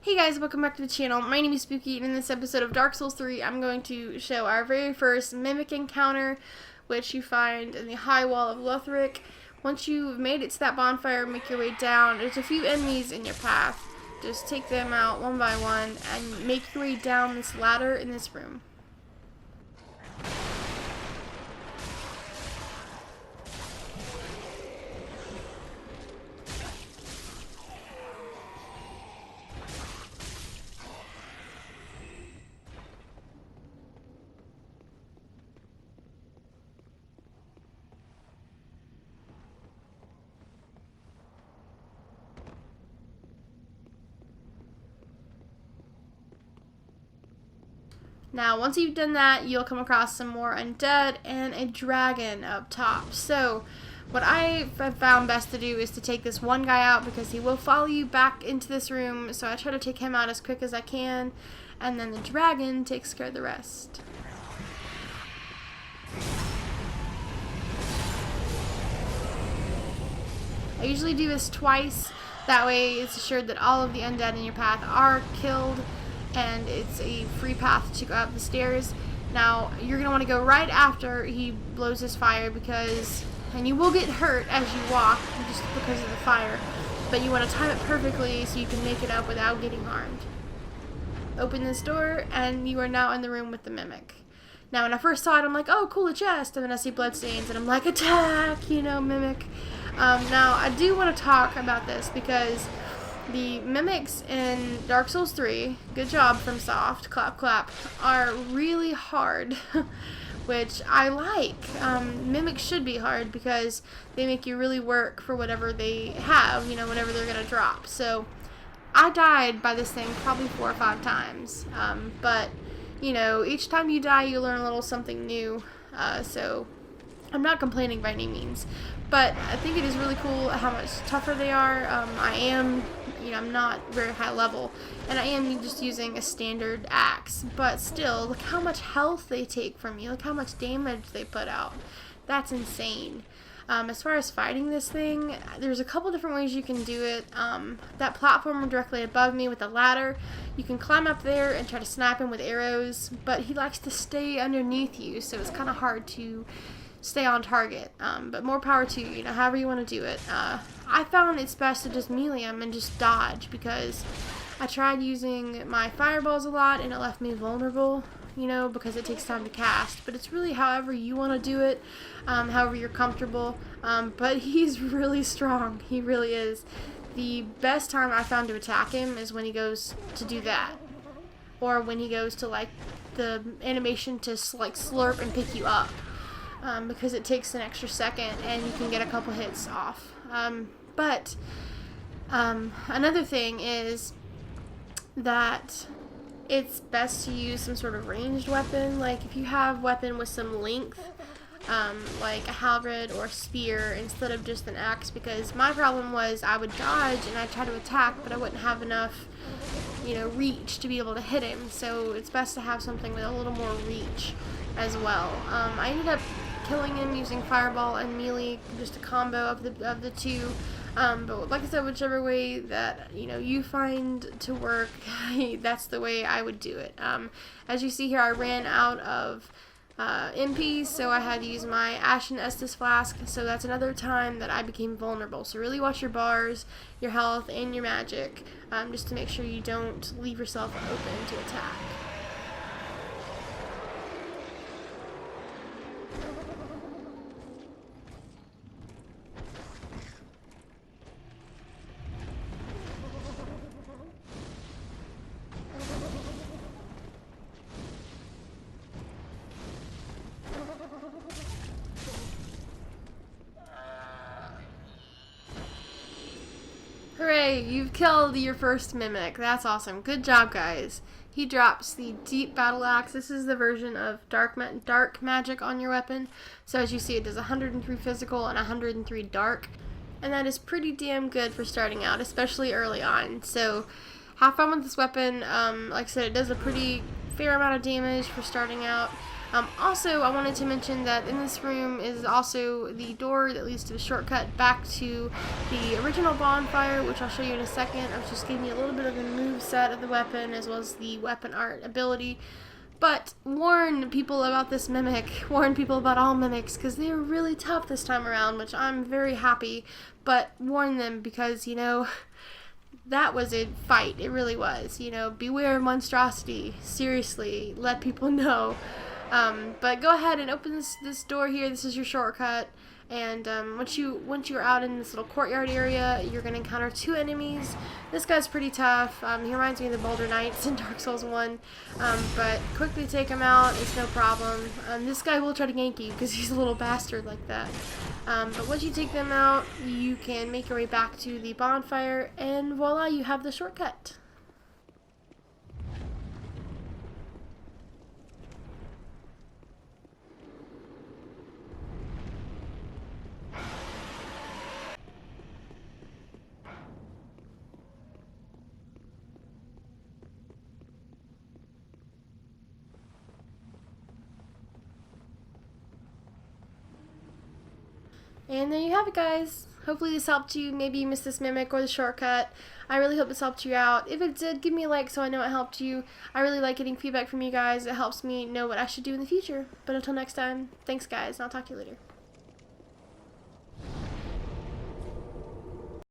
Hey guys, welcome back to the channel. My name is Spooky, and in this episode of Dark Souls 3, I'm going to show our very first Mimic encounter, which you find in the high wall of Lothric. Once you've made it to that bonfire, make your way down. There's a few enemies in your path. Just take them out one by one, and make your way down this ladder in this room. Now, once you've done that, you'll come across some more undead and a dragon up top. So, what I have found best to do is to take this one guy out because he will follow you back into this room. So I try to take him out as quick as I can, and then the dragon takes care of the rest. I usually do this twice. That way it's assured that all of the undead in your path are killed, and it's a free path to go up the stairs. Now, you're going to want to go right after he blows his fire and you will get hurt as you walk just because of the fire, but you want to time it perfectly so you can make it up without getting harmed. Open this door, and you are now in the room with the Mimic. Now, when I first saw it, I'm like, oh, cool, a chest, and then I see bloodstains, and I'm like, attack, Mimic. Now, I do want to talk about this because the Mimics in Dark Souls 3, good job from Soft, clap clap, are really hard, which I like. Mimics should be hard because they make you really work for whatever they have, whatever they're going to drop. So, I died by this thing probably 4 or 5 times, but, each time you die you learn a little something new, so I'm not complaining by any means, but I think it is really cool how much tougher they are. I'm not very high level, and I am just using a standard axe, but still, look how much health they take from you, look how much damage they put out. That's insane. As far as fighting this thing, there's a couple different ways you can do it. That platform directly above me with the ladder, you can climb up there and try to snap him with arrows, but he likes to stay underneath you, so it's kind of hard to stay on target, but more power to you, however you want to do it. I found it's best to just melee him and just dodge, because I tried using my fireballs a lot and it left me vulnerable, because it takes time to cast, but it's really however you want to do it, however you're comfortable, but he's really strong, he really is. The best time I found to attack him is when he goes to do that, or when he goes to the animation to slurp and pick you up. Because it takes an extra second and you can get a couple hits off. But another thing is that it's best to use some sort of ranged weapon. Like if you have weapon with some length, like a halberd or a spear instead of just an axe, because my problem was I would dodge and I'd try to attack, but I wouldn't have enough reach to be able to hit him. So it's best to have something with a little more reach as well. I ended up killing him using fireball and melee, just a combo of the two, but like I said, whichever way that you find to work, that's the way I would do it. As you see here, I ran out of MPs, so I had to use my Ashen Estus Flask, so that's another time that I became vulnerable. So really watch your bars, your health, and your magic, just to make sure you don't leave yourself open to attack. Hooray, you've killed your first Mimic. That's awesome. Good job, guys. He drops the Deep Battle Axe. This is the version of dark magic on your weapon. So as you see, it does 103 physical and 103 dark. And that is pretty damn good for starting out, especially early on. So have fun with this weapon. Like I said, it does a pretty fair amount of damage for starting out. Also, I wanted to mention that in this room is also the door that leads to the shortcut back to the original bonfire, which I'll show you in a second. I was just giving you a little bit of the moves moveset of the weapon as well as the weapon art ability. But warn people about this mimic. Warn people about all mimics because they were really tough this time around, which I'm very happy. But warn them because, you know, that was a fight. It really was. You know, beware of monstrosity. Seriously, let people know. But go ahead and open this door here. This is your shortcut. And once you're out in this little courtyard area, you're going to encounter 2 enemies. This guy's pretty tough. He reminds me of the Boulder Knights in Dark Souls 1. But quickly take him out. It's no problem. This guy will try to gank you because he's a little bastard like that. But once you take them out, you can make your way back to the bonfire. And voila, you have the shortcut. And there you have it, guys. Hopefully this helped you. Maybe you missed this mimic or the shortcut. I really hope this helped you out. If it did, give me a like so I know it helped you. I really like getting feedback from you guys. It helps me know what I should do in the future. But until next time, thanks guys, and I'll talk to you later.